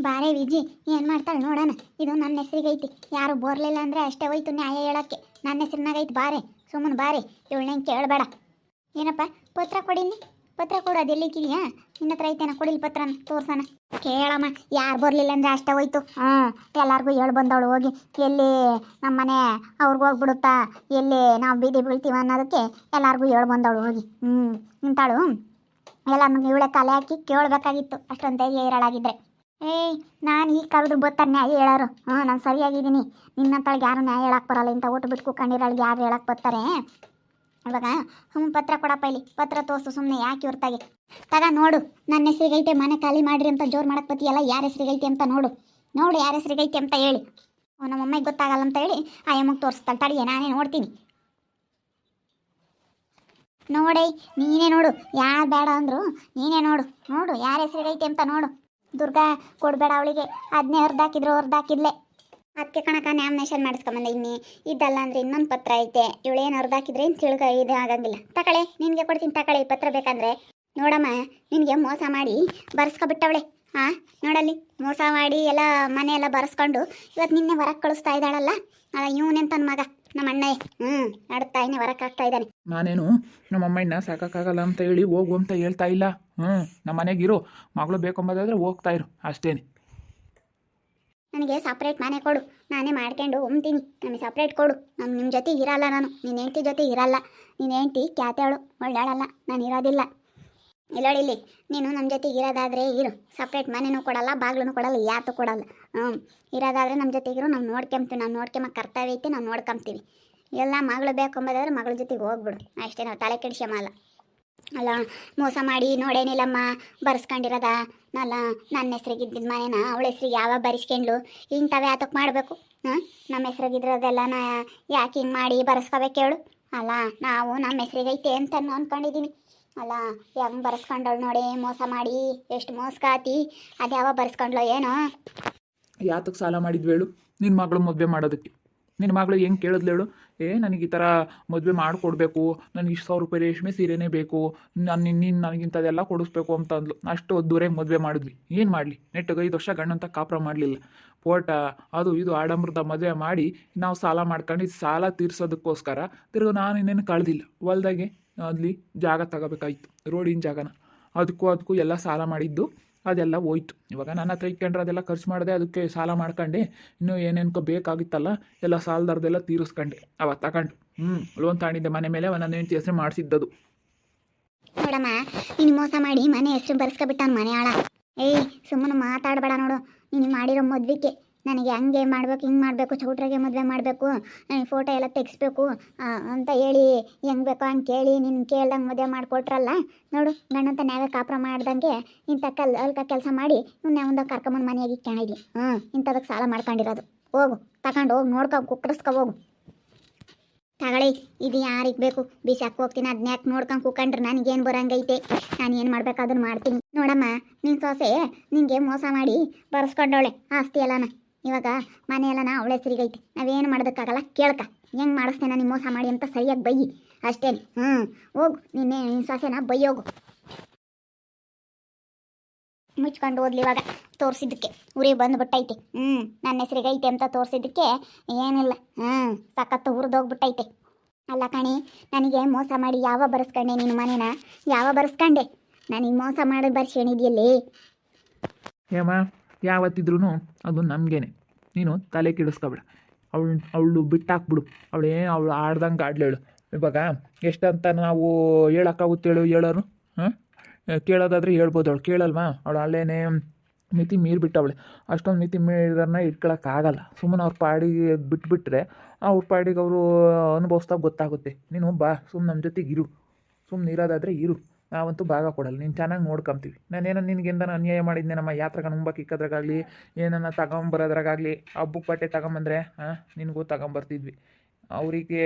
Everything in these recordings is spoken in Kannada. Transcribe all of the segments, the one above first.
ಬಾರೇ ವಿಜಿ ಏನು ಮಾಡ್ತಾಳೆ ನೋಡೋಣ. ಇದು ನನ್ನ ಹೆಸ್ರಿಗೈತಿ, ಯಾರು ಬೋರ್ಲಿಲ್ಲ ಅಂದರೆ ಅಷ್ಟೇ ಹೋಯ್ತು ನ್ಯಾಯ ಹೇಳೋಕ್ಕೆ. ನನ್ನ ಹೆಸ್ರಿನಾಗೈತಿ, ಬಾರೆ ಸುಮ್ಮನೆ ಬಾರೆ, ಇವಳನ್ನ ಕೇಳಬೇಡ. ಏನಪ್ಪ ಪತ್ರ ಕೊಡಿನಿ, ಪತ್ರ ಕೊಡು, ಅದು ಎಲ್ಲಿಕ್ಕಿದೆಯಾ ನಿನ್ನ ಹತ್ರ ಐತೇನ? ಕೊಡಿಲಿ ಪತ್ರನ ತೋರ್ಸೋಣ. ಕೇಳಮ್ಮ, ಯಾರು ಬರಲಿಲ್ಲ ಅಂದರೆ ಅಷ್ಟೇ ಹೋಯ್ತು. ಎಲ್ಲರಿಗೂ ಹೇಳಿ ಬಂದವಳು ಹೋಗಿ, ಎಲ್ಲಿ ನಮ್ಮ ಮನೆ ಅವ್ರಿಗೆ ಹೋಗ್ಬಿಡುತ್ತಾ, ಎಲ್ಲಿ ನಾವು ಬೀದಿ ಬೀಳ್ತೀವ ಅನ್ನೋದಕ್ಕೆ ಎಲ್ಲರಿಗೂ ಹೇಳಿ ಬಂದವಳು ಹೋಗಿ. ನಿಂತಾಳು ಎಲ್ಲ ಇವಳೆ ತಲೆ ಹಾಕಿ ಕೇಳಬೇಕಾಗಿತ್ತು, ಅಷ್ಟೊಂದು ಧೈರ್ಯ ಇರಳಾಗಿದ್ರೆ. ನಾನು ಈಗ ಕರೆದು ಬರ್ತಾರೆ ನ್ಯಾಯ ಹೇಳೋರು. ನಾನು ಸರಿಯಾಗಿದ್ದೀನಿ, ನಿನ್ನಂತಳಿಗೆ ಯಾರು ನ್ಯಾಯ ಹೇಳಕ್ಕೆ ಬರಲ್ಲ, ಇಂಥ ಊಟ ಬಿಟ್ಟು ಕೂಕೊಂಡಿರೋಳಿಗೆ ಯಾರು ಹೇಳಕ್ಕೆ ಬರ್ತಾರೆ? ಇವಾಗ ಪತ್ರ ಕೊಡಪ್ಪ, ಇಲ್ಲಿ ಪತ್ರ ತೋರಿಸು, ಸುಮ್ಮನೆ ಯಾಕೆ ಇರ್ತಾಗೆ ತಗ ನೋಡು. ನನ್ನ ಹೆಸ್ರಿಗೈತೆ, ಮನೆ ಖಾಲಿ ಮಾಡಿರಿ ಅಂತ ಜೋರು ಮಾಡಕ್ಕೆ ಬತ್ತೀಯಲ್ಲ, ಯಾರ ಹೆಸ್ರಿಗೈತೆ ಅಂತ ನೋಡು, ನೋಡು ಯಾರ ಹೆಸ್ರಿಗೈತೆ ಅಂತ ಹೇಳಿ. ನಮ್ಮಮ್ಮಗೆ ಗೊತ್ತಾಗಲ್ಲ ಅಂತ ಹೇಳಿ ಆ ಎಮ್ಮಗೆ ತೋರಿಸ್ತಾಳೆ. ತಡಿಯ ನಾನೇ ನೋಡ್ತೀನಿ. ನೋಡೇ ನೀನೇ ನೋಡು, ಯಾರು ಬೇಡ ಅಂದರು ನೀನೇ ನೋಡು, ನೋಡು ಯಾರ ಹೆಸ್ರಿಗೈತೆ ಅಂತ ನೋಡು. ದುರ್ಗಾ ಕೊಡಬೇಡ ಅವಳಿಗೆ, ಅದನ್ನೇ ಹೊರ್ದಾಕಿದ್ಲೆ. ಅದಕ್ಕೆ ಕಣಕ ನ್ಯಾಮಿನೇಷನ್ ಮಾಡಿಸ್ಕೊಂಬಂದೆ. ಇನ್ನೇ ಇದಲ್ಲ ಅಂದರೆ ಇನ್ನೊಂದು ಪತ್ರ ಐತೆ, ಇವಳೇನು ಹೊರ್ದಾಕಿದ್ರೆ ಏನು ಇದು ಆಗಂಗಿಲ್ಲ. ತಕಳೆ ನಿನಗೆ ಕೊಡ್ತೀನಿ, ತಕಳೆ ಈ ಪತ್ರ ಬೇಕಂದ್ರೆ. ನೋಡಮ್ಮ, ನಿನಗೆ ಮೋಸ ಮಾಡಿ ಬರ್ಸ್ಕೊಬಿಟ್ಟವಳೆ. ನೋಡಲ್ಲಿ ಮೋಸ ಮಾಡಿ ಎಲ್ಲ ಮನೆಯೆಲ್ಲ ಬರೆಸ್ಕೊಂಡು ಇವತ್ತು ನಿನ್ನೆ ಹೊರಗೆ ಕಳಿಸ್ತಾ ಇದ್ದಾಳಲ್ಲ, ಇವನೆಂತ ಮಗ ನಮ್ಮ ಅಣ್ಣಯ್ಯ ಆಡ್ತಾಯಿನೇ ಹೊರಕ್ಕೆ ಆಗ್ತಾ ಇದ್ದಾನೆ. ನಾನೇನು ನಮ್ಮ ಅಮ್ಮಣ್ಣ ಸಾಕಾಗಲ್ಲ ಅಂತ ಹೇಳಿ ಹೋಗು ಅಂತ ಹೇಳ್ತಾ ಇಲ್ಲ. ನಮ್ಮ ಮನೆಗಿರು, ಮಗಳು ಬೇಕೊಂಬೋದಾದ್ರೆ ಹೋಗ್ತಾ ಇರು ಅಷ್ಟೇನೆ. ನನಗೆ ಸಪ್ರೇಟ್ ಮನೆ ಕೊಡು, ನಾನೇ ಮಾಡ್ಕೊಂಡು ಉಮ್ತೀನಿ. ನನಗೆ ಸಪ್ರೇಟ್ ಕೊಡು. ನಿಮ್ಮ ಜೊತೆ ಇರಲ್ಲ, ನಾನು ನಿನ್ನ ಹೆಂಡತಿ ಜೊತೆ ಇರಲ್ಲ. ನಿನ್ನ ಹೆಂಡತಿ ಕ್ಯಾತೆವಳು, ಒಳ್ಳೆಯಳಲ್ಲ, ನಾನು ಇರೋದಿಲ್ಲ. ಇಲ್ಲೋಳಿಲ್ಲಿ, ನೀನು ನಮ್ಮ ಜೊತೆಗೆ ಇರೋದಾದರೆ ಇರು, ಸಪ್ರೇಟ್ ಮನೆನೂ ಕೊಡಲ್ಲ, ಬಾಗಿಲೂ ಕೊಡಲ್ಲ, ಯಾತು ಕೊಡಲ್ಲ. ಇರೋದಾದರೆ ನಮ್ಮ ಜೊತೆಗಿರು, ನಾವು ನೋಡ್ಕೊಂತೀವಿ. ನಾವು ನೋಡ್ಕೊಂಬ ಕರ್ತವ್ಯ ಐತೆ, ನಾವು ನೋಡ್ಕೊಂತೀವಿ. ಎಲ್ಲ ಮಗಳು ಬೇಕೊಂಬೋದಾದ್ರೆ ಮಗಳ ಜೊತೆಗೆ ಹೋಗ್ಬಿಡು ಅಷ್ಟೇ, ನಾವು ತಲೆ ಕೆಡಿಸ್ಯಮಲ್ಲ. ಅಲ್ಲ ಮೋಸ ಮಾಡಿ ನೋಡೇನಿಲ್ಲಮ್ಮ ಬರ್ಸ್ಕೊಂಡಿರೋದ ನಲ್ಲ. ನನ್ನ ಹೆಸ್ರಿಗಿದ್ದಿದ್ದು ಮನೇನ ಅವಳ ಹೆಸ್ರಿಗೆ ಯಾವಾಗ ಬರೆಸ್ಕೊಂಡ್ಲು, ಇಂಥವೇ ಆತಕ್ಕೆ ಮಾಡಬೇಕು. ನಮ್ಮ ಹೆಸ್ರಿಗಿದ್ರದೆಲ್ಲ ಯಾಕೆ ಹಿಂಗೆ ಮಾಡಿ ಬರೆಸ್ಕೋಬೇಕು ಹೇಳು? ಅಲ್ಲ ನಾವು ನಮ್ಮ ಹೆಸ್ರಿಗೈತೆ ಅಂತ ಅಂದ್ಕೊಂಡಿದ್ದೀನಿ. ಅಲ್ಲ ಹೆಂಗೆ ಬರೆಸ್ಕೊಂಡಳು ನೋಡಿ, ಮೋಸ ಮಾಡಿ ಎಷ್ಟು ಮೋಸ್ಕಾತಿ. ಅದು ಯಾವಾಗ ಬರೆಸ್ಕೊಂಡ್ಲು ಏನೋ? ಯಾತಕ್ಕೆ ಸಾಲ ಮಾಡಿದ್ವಿ ಹೇಳು? ನಿನ್ನ ಮಗಳು ಮದುವೆ ಮಾಡೋದಕ್ಕೆ. ನಿನ್ನ ಮಗಳು ಹೆಂಗೆ ಕೇಳಿದ್ಲು ಹೇಳು? ನನಗೆ ಈ ಥರ ಮದುವೆ ಮಾಡಿಕೊಡ್ಬೇಕು, ನನಗೆ ಇಷ್ಟು 1,000 ರೂಪಾಯಿ ರೇಷ್ಮೆ ಸೀರೆನೇ ಬೇಕು, ನೀನು ನನಗಿಂಥದ್ದೆಲ್ಲ ಕೊಡಿಸ್ಬೇಕು ಅಂತ ಅಂದ್ಲು. ಅಷ್ಟು ದೂರ ಮದುವೆ ಮಾಡಿದ್ವಿ. ಏನು ಮಾಡಲಿ, ನೆಟ್ಟಿಗೆ 5 ವರ್ಷ ಗಂಡಂತ ಕಾಪ್ರ ಮಾಡಲಿಲ್ಲ. ಫೋಟ ಅದು ಇದು ಆಡಂಬರದ ಮದುವೆ ಮಾಡಿ ನಾವು ಸಾಲ ಮಾಡ್ಕೊಂಡು ಸಾಲ ತೀರ್ಸೋದಕ್ಕೋಸ್ಕರ ತಿರ್ಗಿ ನಾನು ಇನ್ನೇನು ಕಳೆದಿಲ್ಲ. ಹೊಲ್ದಾಗೆ ಅಲ್ಲಿ ಜಾಗ ತಗೋಬೇಕಾಯ್ತು, ರೋಡಿನ ಜಾಗನ. ಅದಕ್ಕೂ ಎಲ್ಲ ಸಾಲ ಮಾಡಿದ್ದು ಅದೆಲ್ಲ ಹೋಯ್ತು. ಇವಾಗ ನನ್ನ ಹತ್ರ ಇಟ್ಕೊಂಡ್ರೆ ಅದೆಲ್ಲ ಖರ್ಚು ಮಾಡಿದೆ, ಅದಕ್ಕೆ ಸಾಲ ಮಾಡ್ಕೊಂಡೆ. ಇನ್ನೂ ಏನೇನ್ಕೋ ಬೇಕಾಗಿತ್ತಲ್ಲ ಎಲ್ಲ ಸಾಲದಾರ್ದೆಲ್ಲ ತೀರಿಸ್ಕೊಂಡೆ. ಅವ ತಗೊಂಡು ಲೋನ್ ತಗೊಂಡಿದ್ದೆ ಮನೆ ಮೇಲೆ, ನನ್ನ ಹೆಂಡತಿ ಹೆಸರು ಮಾಡಿಸಿದ್ದದು. ನೋಡಮ್ಮ, ನೀನು ಮೋಸ ಮಾಡಿ ಮನೆ ಹೆಸರು ಬರ್ಸ್ಕೊಬಿಟ್ಟಾನ ಮನೆ ಆಳ. ಸುಮ್ಮನೆ ಮಾತಾಡಬೇಡ ನೋಡು. ನೀನು ಮಾಡಿರೋ ಮದ್ವಿಕೆ ನನಗೆ ಹಂಗೆ ಮಾಡಬೇಕು, ಹಿಂಗೆ ಮಾಡಬೇಕು, ಚೌಟ್ರಿಗೆ ಮದುವೆ ಮಾಡಬೇಕು, ನನಗೆ ಫೋಟೋ ಎಲ್ಲ ತೆಗಿಸ್ಬೇಕು ಅಂತ ಹೇಳಿ ಹೆಂಗೆ ಬೇಕೋ ಹಂಗೆ ಕೇಳಿ ನಿನ್ನ ಕೇಳ್ದಂಗೆ ಮದುವೆ ಮಾಡಿಕೊಟ್ರಲ್ಲ. ನೋಡು ಗಂಡಂತ ನಾವೇ ಕಾಪ್ರ ಮಾಡ್ದಂಗೆ ಇಂಥ ಅಲ್ಕ ಕೆಲಸ ಮಾಡಿ ಇನ್ನು ಒಂದು ಕರ್ಕೊಂಬಂದು ಮನೆಯಾಗಿ ಇಟ್ಕೊಂಡಿದ್ವಿ. ಇಂಥದಕ್ಕೆ ಸಾಲ ಮಾಡ್ಕೊಂಡಿರೋದು. ಹೋಗು ತಗೊಂಡು ಹೋಗಿ ನೋಡ್ಕೊ, ಕುಕ್ಕರಿಸ್ಕೊ ಹೋಗು. ತಗೊಳ್ಳಿ, ಇದು ಯಾರಿಗೆ ಬೇಕು ಬಿಸಾಕ್ ಹೋಗ್ತೀನಿ. ಅದನ್ನ ಯಾಕೆ ನೋಡ್ಕೊಂಡು ಕೂಕೊಂಡ್ರೆ ನನಗೇನು ಬರೋಂಗೈತೆ? ನಾನು ಏನು ಮಾಡ್ಬೇಕು ಅದನ್ನು ಮಾಡ್ತೀನಿ. ನೋಡಮ್ಮ, ನಿನ್ನ ಸೊಸೆ ನಿನಗೆ ಮೋಸ ಮಾಡಿ ಬರೆಸ್ಕೊಂಡವಳೆ ಆಸ್ತಿ ಎಲ್ಲನ. ಇವಾಗ ಮನೆಯೆಲ್ಲನ ಅವಳ ಹೆಸರಿಗೈತಿ, ನಾವೇನು ಮಾಡೋದಕ್ಕಾಗಲ್ಲ. ಕೇಳ್ಕ ಹೆಂಗೆ ಮಾಡಿಸ್ತೇನೆ ನಾನು ಮೋಸ ಮಾಡಿ ಅಂತ ಸರಿಯಾಗಿ ಬೈಯಿ ಅಷ್ಟೇನೆ. ಹೋಗು, ನಿನ್ನೆ ನಿನ್ನ ಸೊಸೆನ ಬೈಯೋಗು. ಮುಚ್ಕೊಂಡು ಓದ್ಲಿ. ಇವಾಗ ತೋರಿಸಿದ್ದಕ್ಕೆ ಉರಿ ಬಂದುಬಿಟ್ಟೈತೆ. ನನ್ನ ಹೆಸ್ರಿಗೈತೆ ಅಂತ ತೋರಿಸಿದ್ದಕ್ಕೆ ಏನಿಲ್ಲ, ಸಖತ್ತು ಹುರಿದೋಗ್ಬಿಟ್ಟೈತೆ. ಅಲ್ಲ ಕಣಿ, ನನಗೆ ಮೋಸ ಮಾಡಿ ಯಾವ ಬರೆಸ್ಕೊಂಡೆ ನಿನ್ನ ಮನೇನ? ಯಾವ ಬರೆಸ್ಕೊಂಡೆ? ನನಗೆ ಮೋಸ ಮಾಡಿ ಬರ್ಸೇನಿದೆಯಲ್ಲಿ? ಏಮ್ಮ ಯಾವತ್ತಿದ್ರೂ ಅದು ನಮಗೇನೆ. ನೀನು ತಲೆ ಕೆಡಿಸ್ಕೊಬೇಡ. ಅವಳು ಬಿಟ್ಟಾಕ್ಬಿಡು. ಅವಳು ಆಡ್ದಂಗೆ ಆಡ್ಲೇಳು. ಇವಾಗ ಎಷ್ಟಂತ ನಾವು ಹೇಳೋಕ್ಕಾಗುತ್ತೇಳು? ಹೇಳೋರು ಕೇಳೋದಾದರೆ ಹೇಳ್ಬೋದು. ಅವಳು ಕೇಳಲ್ವಾ? ಅವಳು ಅಲ್ಲೇನೇ ಮಿತಿ ಮೀರಿಬಿಟ್ಟವಳೆ. ಅಷ್ಟೊಂದು ಮಿತಿ ಮೀರಿದನ್ನ ಇಟ್ಕೊಳಕ್ಕಾಗಲ್ಲ. ಸುಮ್ಮನೆ ಅವ್ರ ಪಾಡಿಗೆ ಬಿಟ್ಬಿಟ್ರೆ ಅವ್ರ ಪಾಡಿಗೆ ಅವರು ಅನುಭವಿಸ್ದಾಗ ಗೊತ್ತಾಗುತ್ತೆ. ನೀನು ಬಾ, ಸುಮ್ಮನೆ ನಮ್ಮ ಜೊತೆಗೆ ಇರು. ಸುಮ್ಮನೆ ಇರೋದಾದರೆ ಇರು, ನಾವಂತೂ ಭಾಗ ಕೊಡಲ್ಲ. ನೀನು ಚೆನ್ನಾಗಿ ನೋಡ್ಕೊಂತೀವಿ. ನಾನೇನೋ ನಿನಗೆಂದ ಅನ್ಯಾಯ ಮಾಡಿದ್ದೆ ನಮ್ಮ ಯಾತ್ರೆಗೆ ಮುಂಬಕ್ಕೆ ಇಕ್ಕೋದ್ರಾಗಲಿ, ಏನನ್ನ ತಗೊಂಬರೋದ್ರಾಗಲಿ, ಹಬ್ಬಕ್ಕೆ ಬಟ್ಟೆ ತಗೊಂಬಂದ್ರೆ ನಿನಗೂ ತಗೊಂಬರ್ತಿದ್ವಿ. ಅವರಿಗೆ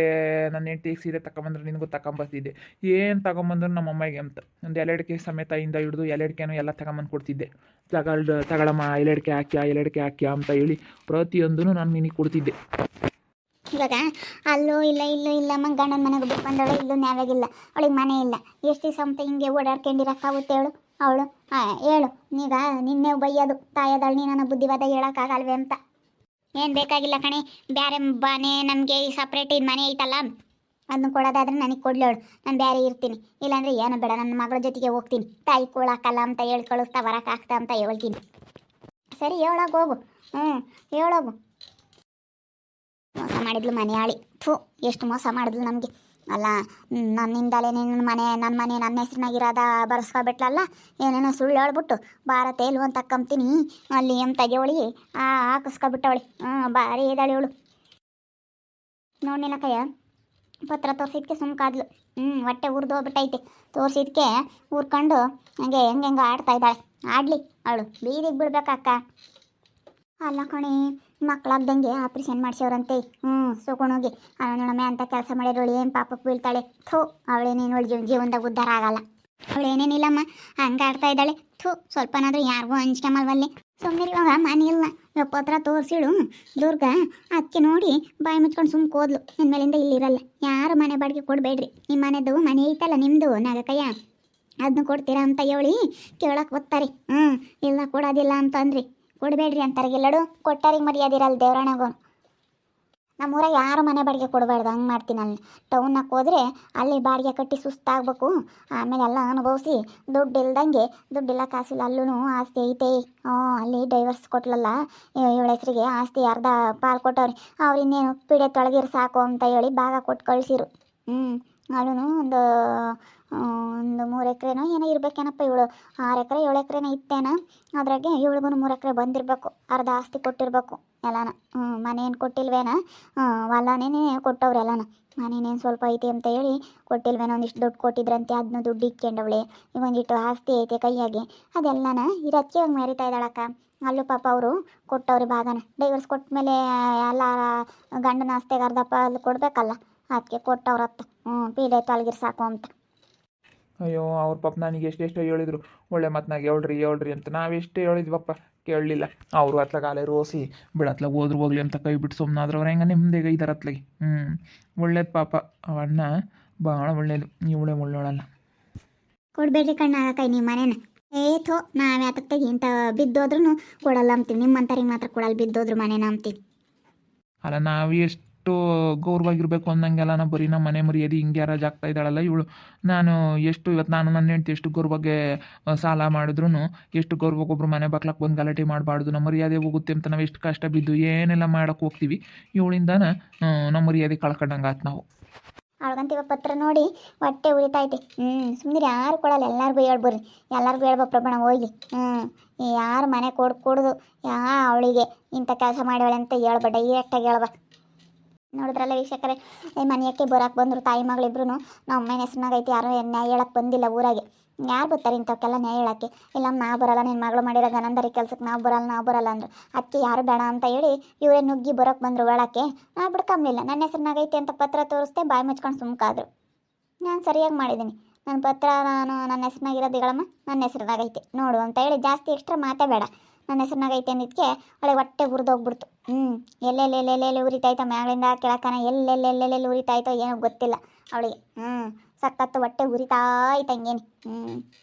ನನ್ನ ಹೆಂಡತಿಗೆ ಸೀರೆ ತಗೊಂಬಂದ್ರೆ ನಿನಗೂ ತಗೊಂಬರ್ತಿದ್ದೆ. ಏನು ತಗೊಂಬಂದ್ರು ನಮ್ಮ ಅಮ್ಮಗೆ ಅಂತ ಒಂದು ಎಲೆಡಿಕೆ ಸಮೇತದಿಂದ ಹಿಡಿದು ಎಲೆಡಿಕೆನೂ ಎಲ್ಲ ತಗೊಂಬಂದು ಕೊಡ್ತಿದ್ದೆ. ತಗೊಳಮ್ಮ ಎಲೆಡಿಕೆ ಹಾಕ್ಯಾ ಅಂತ ಹೇಳಿ ಪ್ರತಿಯೊಂದೂ ನಾನು ನಿನಗೆ ಕೊಡ್ತಿದ್ದೆ. ಇವಾಗ ಅಲ್ಲೂ ಇಲ್ಲ ಇಲ್ಲೂ ಇಲ್ಲ, ಗಂಡನ ಮನೆಗೆ ಬಿಟ್ಟು ಬಂದವಳು, ಇಲ್ಲೂ ನ್ಯಾವಾಗಿಲ್ಲ, ಅವಳಿಗೆ ಮನೆ ಇಲ್ಲ. ಎಷ್ಟು ದಿವಸ ಅಂತ ಹಿಂಗೆ ಓಡಾಡ್ಕೊಂಡಿರೋಕ್ಕಾಗುತ್ತೆ ಹೇಳು? ಅವಳು ಹೇಳು ನೀಗ ನಿನ್ನೆ ಬೈಯೋದು ತಾಯದಳು ನೀ ನನ್ನ ಬುದ್ಧಿವಾದ ಹೇಳೋಕ್ಕಾಗಲ್ವೇ ಅಂತ. ಏನು ಬೇಕಾಗಿಲ್ಲ ಕಣೆ, ಬೇರೆ ಮನೆ ನಮಗೆ ಸಪ್ರೇಟ್ ಇದು ಮನೆ ಐತಲ್ಲ ಅದನ್ನ ಕೊಡೋದಾದ್ರೆ ನನಗೆ ಕೊಡ್ಲೇಳು, ನಾನು ಬೇರೆ ಇರ್ತೀನಿ. ಇಲ್ಲಾಂದರೆ ಏನು ಬೇಡ, ನನ್ನ ಮಗಳ ಜೊತೆಗೆ ಹೋಗ್ತೀನಿ. ತಾಯಿ ಕೊಳಾಕಲ್ಲ ಅಂತ ಹೇಳಿ ಕಳಿಸ್ತಾ ಬರೋಕ್ಕಾಗ್ತಾ ಅಂತ ಹೇಳ್ತೀನಿ. ಸರಿ ಹೇಳೋಗಿ ಹೋಗು. ಹೇಳೋಗು. ಮೋಸ ಮಾಡಿದ್ಲು ಮನೆ ಆಳಿ. ಥೂ, ಎಷ್ಟು ಮೋಸ ಮಾಡಿದ್ಲು ನಮಗೆ. ಅಲ್ಲ, ನನ್ನಿಂದಲೇ ನನ್ನ ಮನೆ ನನ್ನ ಹೆಸ್ರಿನಾಗಿರೋದ ಬರ್ಸ್ಕೊಬಿಟ್ಲಲ್ಲ. ಏನೇನೋ ಸುಳ್ಳು ಹೇಳ್ಬಿಟ್ಟು ಭಾರತ ಎಲ್ವು ಅಂತ ಕಂತೀನಿ ಅಲ್ಲಿ ಅಂತ ಜೋಳಿ ಹಾಕಿಸ್ಕೊಬಿಟ್ಟವಳಿ. ಭಾರಿ ಇದ್ದಾಳೆ ಇವಳು. ನೋಡಿಲ್ಲ ಕಯ್ಯ, ಪತ್ರ ತೋರಿಸಿದ್ಕೆ ಸುಮ್ಕಾದ್ಲು. ಹೊಟ್ಟೆ ಉರ್ದು ಹೋಗ್ಬಿಟ್ಟೈತೆ. ತೋರಿಸಿದ್ಕೆ ಊರ್ಕೊಂಡು ಹಂಗೆ ಹೆಂಗೆ ಆಡ್ತಾ ಇದ್ದಾಳೆ. ಆಡಲಿ ಅವಳು, ಬೀದಿಗೆ ಬಿಡ್ಬೇಕಕ್ಕ. ಅಲ್ಲ ಕಣಿ, ಮಕ್ಕಳಾಗ್ದಂಗೆ ಆಪ್ರೇಷನ್ ಮಾಡ್ಸವ್ರಂತೆ. ಸುಗುಣೋಗಿ ನೋಡಮ್ಮೆ ಅಂತ ಕೆಲಸ ಮಾಡಿರೋಳು ಏನು ಪಾಪಕ್ಕೆ ಬೀಳ್ತಾಳೆ. ಥೂ, ಅವಳೇನೇನು ಒಳ್ಳೆ ಜೀವನದಾಗ ಉದ್ಧಾರ ಆಗಲ್ಲ. ಅವಳೇನೇನಿಲ್ಲಮ್ಮ, ಹಂಗೆ ಆಡ್ತಾ ಇದ್ದಾಳೆ. ಥೂ, ಸ್ವಲ್ಪನಾದರೂ ಯಾರಿಗೂ ಹಂಚ್ಕೊಂಬಲ್ವಲ್ಲಿ. ಸುಮ್ಮನೆ ಇವಾಗ ಮನೆ ಇಲ್ಲ, ಪತ್ರ ತೋರಿಸಿಳು ದುರ್ಗ. ಅದಕ್ಕೆ ನೋಡಿ ಬಾಯಿ ಮುಚ್ಕೊಂಡು ಸುಮ್ಕೆ ಹೋದ್ಲು. ಇನ್ಮೇಲಿಂದ ಇಲ್ಲಿರಲ್ಲ. ಯಾರು ಮನೆ ಬಾಡಿಗೆ ಕೊಡಬೇಡ್ರಿ. ನಿಮ್ಮ ಮನೆದು ಮನೆ ಐತಲ್ಲ ನಿಮ್ಮದು ನಾಗಕಯ್ಯ, ಅದನ್ನ ಕೊಡ್ತೀರಾ ಅಂತ ಹೇಳಿ ಕೇಳಕ್ಕೆ ಬರ್ತಾರೆ. ಇಲ್ಲ ಕೊಡೋದಿಲ್ಲ ಅಂತಂದ್ರಿ ಕೊಡಬೇಡ್ರಿ ಅಂತಾರೆ. ಎಲ್ಲಡು ಕೊಟ್ಟಾರಿಗೆ ಮರ್ಯಾದಿರಲ್ಲ ದೇವ್ರಣಗೂ. ನಮ್ಮೂರಾಗ ಯಾರು ಮನೆ ಬಾಡಿಗೆ ಕೊಡಬಾರ್ದು. ಹಂಗೆ ಮಾಡ್ತೀನಿ. ಅಲ್ಲಿ ಟೌನ್ನಾಗ ಹೋದರೆ ಅಲ್ಲಿ ಬಾಡಿಗೆ ಕಟ್ಟಿ ಸುಸ್ತಾಗಬೇಕು. ಆಮೇಲೆ ಎಲ್ಲ ಅನುಭವಿಸಿ ದುಡ್ಡು ಇಲ್ದಂಗೆ, ದುಡ್ಡಿಲ್ಲ ಕಾಸಿಲ್ಲ ಅಲ್ಲೂ ಆಸ್ತಿ ಐತೆ. ಅಲ್ಲಿ ಡೈವರ್ಸ್ ಕೊಟ್ಲಲ್ಲ ಇವಳ ಹೆಸ್ರಿಗೆ, ಆಸ್ತಿ ಅರ್ಧ ಪಾಲು ಕೊಟ್ಟವ್ರಿ. ಅವ್ರು ಇನ್ನೇನು ಪಿಡೆ ತೊಳಗಿರು ಸಾಕು ಅಂತ ಹೇಳಿ ಭಾಗ ಕೊಟ್ಟು ಕಳಿಸಿರು. ಅವಳು ಒಂದು 3 ಎಕರೆನೋ ಏನೋ ಇರ್ಬೇಕೇನಪ್ಪ. ಇವಳು 6 ಎಕರೆ 7 ಎಕರೆನೋ ಇತ್ತೇನೋ. ಅದ್ರಾಗೆ ಇವಳಿಗೂ 3 ಎಕರೆ ಬಂದಿರಬೇಕು. ಅರ್ಧ ಆಸ್ತಿ ಕೊಟ್ಟಿರ್ಬೇಕು ಎಲ್ಲನ. ಮನೆ ಏನು ಕೊಟ್ಟಿಲ್ವೇನ, ಹೊಲನೇ ಕೊಟ್ಟವ್ರು ಎಲ್ಲನ. ಮನೇನೇನು ಸ್ವಲ್ಪ ಐತೆ ಅಂತ ಹೇಳಿ ಕೊಟ್ಟಿಲ್ವೇನೋ. ಒಂದಿಷ್ಟು ದುಡ್ಡು ಕೊಟ್ಟಿದ್ರಂತೆ, ಅದನ್ನ ದುಡ್ಡು ಇಕ್ಕೊಂಡವಳೆ. ಈಗ ಒಂದಿಟ್ಟು ಆಸ್ತಿ ಐತೆ ಕೈಯಾಗೆ, ಅದೆಲ್ಲನ ಇರೋದಕ್ಕೆ ಇವಾಗ ಮೆರಿತಾ ಇದ್ದಾಳಕ್ಕ. ಅಲ್ಲೂ ಪಾಪ ಅವರು ಕೊಟ್ಟವ್ರಿ ಭಾಗನ. ಡೈವರ್ಸ್ ಕೊಟ್ಟ ಮೇಲೆ ಎಲ್ಲ ಗಂಡನ ಆಸ್ತಿಗೆ ಅರ್ಧ ಪಾಲು ಕೊಡಬೇಕಲ್ಲ, ಅದಕ್ಕೆ ಕೊಟ್ಟವ್ರತ್ತ. ಪೀಡೆ ತೊಲಗಿರ್ ಸಾಕು ಅಂತ. ಅಯ್ಯೋ, ಅವ್ರ ಪಾಪ ನನಗೆ ಎಷ್ಟೆಷ್ಟೋ ಹೇಳಿದ್ರು, ಒಳ್ಳೆ ಮಾತನಾಗ ಹೇಳ್ರಿ ಅಂತ. ನಾವೆಷ್ಟೇ ಹೇಳಿದ್ವಪ್ಪ, ಕೇಳಲಿಲ್ಲ. ಅವರು ಅತ್ಲಾಗ ರೋಸಿ ಬಿಡತ್ಲಾಗ ಹೋಗ್ಲಿ ಅಂತ ಕೈ ಬಿಟ್ಟು ಸುಮ್ಮನಾದ್ರೆ ಅವ್ರು ಹೆಂಗೆ ನೆಮ್ಮದಿಗೆ ಇದ್ದಾರೆ ಅತ್ಲಾಗಿ. ಒಳ್ಳೇದು ಪಾಪ, ಅವಣ್ಣ ಭಾಳ ಒಳ್ಳೇದು. ಇವಳೇ ಒಳ್ಳೋಳಲ್ಲ. ಕೊಡಬೇಡ್ರಿ ಕಣ್ಣಾಗಕೈ ನಿಮ್ಮ ಮನೇನ. ಥೋ, ನಾವೇ ಆತಕ್ತಾಗಿ ಇಂಥ ಬಿದ್ದೋದ್ರೂ ಕೊಡಲ್ಲ ಅಂತೀವಿ. ನಿಮ್ಮಂಥವ್ರಿಗೆ ಮಾತ್ರ ಕೊಡಲ್ಲ, ಬಿದ್ದೋದ್ರು ಮನೇನ ಅಂತೀವಿ. ಅಲ್ಲ, ನಾವು ಎಷ್ಟು ಗೌರವಾಗಿರ್ಬೇಕು ಅನ್ನಂಗೆಲ್ಲ ನಾವು ಬರೀ ನಮ್ಮ ಮನೆ ಮರ್ಯಾದೆ ಹಿಂಗೆ ಯಾರಾಜ್ ಆಗ್ತಾ ಇದ್ದಾಳಲ್ಲ ಇವಳು. ನಾನು ಇವತ್ತು ನನ್ನ ಹೆಂಡ್ತಿ ಎಷ್ಟು ಗೌರವಗೆ ಸಾಲ ಮಾಡಿದ್ರು, ಎಷ್ಟು ಗೌರವಕ್ಕೆ ಒಬ್ರು ಮನೆ ಬಾಕ್ಲಕ್ಕೆ ಬಂದು ಗಲಾಟೆ ಮಾಡಬಾರ್ದು, ನಮ್ಮ ಮರ್ಯಾದೆ ಹೋಗುತ್ತೆ ಅಂತ ನಾವು ಎಷ್ಟು ಕಷ್ಟ ಬಿದ್ದು ಏನೆಲ್ಲ ಮಾಡೋಕ್ಕೆ ಹೋಗ್ತೀವಿ. ಇವಳಿಂದಾನ ನಮ್ಮ ಮರ್ಯಾದೆ ಕಳ್ಕೊಂಡಂಗೆ ಆಯ್ತು ನಾವು. ಅವಳಗಂತೀವ ಪತ್ರ ನೋಡಿ ಹೊಟ್ಟೆ ಉಳಿತೈತೆ. ಸುಮ್ಮನೆ ಯಾರು ಕೊಡಲ್ಲ, ಎಲ್ಲರಿಗೂ ಹೇಳ್ಬರ್ರಿ. ಎಲ್ಲರಿಗೂ ಹೇಳ್ಬೋ ಪ್ರಮಾಣ ಹೋಗಿ. ಯಾರು ಮನೆ ಕೊಡೋದು ಅವಳಿಗೆ ಇಂಥ ಕೆಲಸ ಮಾಡ್ಯಾಳೆ ಅಂತ ಹೇಳ್ಬೇಡ, ಡೈರೆಕ್ಟಾಗಿ ಹೇಳ್ಬ. ನೋಡಿದ್ರಲ್ಲ ವೀಕ್ಷಕರೇ, ಮನೆಯಕ್ಕೆ ಬರೋಕೆ ಬಂದರು ತಾಯಿ ಮಗಳಿಬ್ರು. ನಮ್ಮ ಅಮ್ಮನ ಹೆಸ್ರಿನಾಗ ಐತಿ, ಯಾರು ನ್ಯಾಯ ಹೇಳಕ್ಕೆ ಬಂದಿಲ್ಲ ಊರಾಗೆ. ಯಾರು ಬರ್ತಾರೆ ಇಂಥವಕ್ಕೆಲ್ಲ ನ್ಯಾಯ ಹೇಳೋಕ್ಕೆ? ಇಲ್ಲ ನಾವು ಬರೋಲ್ಲ, ನಿನ್ನ ಮಗಳು ಮಾಡಿರೋ ಗನಂದರಿ ಕೆಲ್ಸಕ್ಕೆ ನಾವು ಬರಲ್ಲ ಅಂದರು. ಅದಕ್ಕೆ ಯಾರು ಬೇಡ ಅಂತ ಹೇಳಿ ಇವರೇ ನುಗ್ಗಿ ಬರೋಕ್ಕೆ ಬಂದರು ಒಳಕ್ಕೆ. ನಾ ಬಿಡ್ಕೊಂಬಿಲ್ಲ. ನನ್ನ ಹೆಸ್ರಿನಾಗೈತಿ ಅಂತ ಪತ್ರ ತೋರಿಸ್ದೆ, ಬಾಯಿ ಮುಚ್ಕೊಂಡು ಸುಮ್ಕಾದ್ರು. ನಾನು ಸರಿಯಾಗಿ ಮಾಡಿದ್ದೀನಿ. ನನ್ನ ಪತ್ರ ನನ್ನ ಹೆಸ್ರಿನಾಗಿರೋದು ಹೇಳಮ್ಮ, ನನ್ನ ಹೆಸ್ರಿನಾಗೈತಿ ನೋಡು ಅಂತ ಹೇಳಿ ಜಾಸ್ತಿ ಎಕ್ಸ್ಟ್ರಾ ಮಾತೇ ಬೇಡ. ನನ್ನ ಹೆಸ್ರಿನಾಗೈತೆ ಅಂದಿದ್ದಕ್ಕೆ ಅವಳಿಗೆ ಹೊಟ್ಟೆ ಹುರಿದೋಗ್ಬಿಡ್ತು. ಎಲ್ಲೆಲ್ಲೆಲ್ಲೆಲ್ಲೆಲ್ಲಿ ಉರಿತಾಯ್ತೋ, ಮ್ಯಾಗಳಿಂದ ಕೆಳಕನ ಎಲ್ಲೆಲ್ಲೆಲ್ಲೆಲ್ಲಿ ಉರಿತಾಯ್ತೋ ಏನೋ ಗೊತ್ತಿಲ್ಲ ಅವಳಿಗೆ. ಸಖತ್ತು ಹೊಟ್ಟೆ ಉರಿತಾಯ್ತು ಹಂಗೇನು.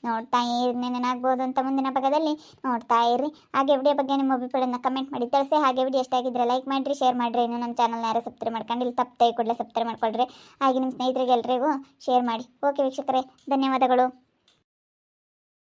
ನೋಡ್ತಾ ಇರಿ, ಏನಾಗ್ಬೋದು ಅಂತ ಮುಂದಿನ ಭಾಗದಲ್ಲಿ ನೋಡ್ತಾ ಇರ್ರಿ. ಹಾಗೆ ವಿಡಿಯೋ ಬಗ್ಗೆ ನಿಮ್ಮ ಅಭಿಪ್ರಾಯನ ಕಮೆಂಟ್ ಮಾಡಿ ತಿಳಿಸಿ. ಹಾಗೆ ವಿಡಿಯೋ ಇಷ್ಟ ಆಗಿದ್ರೆ ಲೈಕ್ ಮಾಡಿರಿ, ಶೇರ್ ಮಾಡಿರಿ. ಇನ್ನು ನಮ್ಮ ಚಾನಲ್ನ ಯಾರು ಸಬ್ಸ್ಕ್ರೈಬ್ ಮಾಡ್ಕೊಂಡು ಇಲ್ಲಿ ತಪ್ಪದೆ ಕೂಡಲೇ ಸಬ್ಸ್ಕ್ರೈಬ್ ಮಾಡ್ಕೊಳ್ರಿ. ಹಾಗೆ ನಿಮ್ಮ ಸ್ನೇಹಿತರಿಗೆ ಎಲ್ರಿಗೂ ಶೇರ್ ಮಾಡಿ. ಓಕೆ ವೀಕ್ಷಕರೇ, ಧನ್ಯವಾದಗಳು.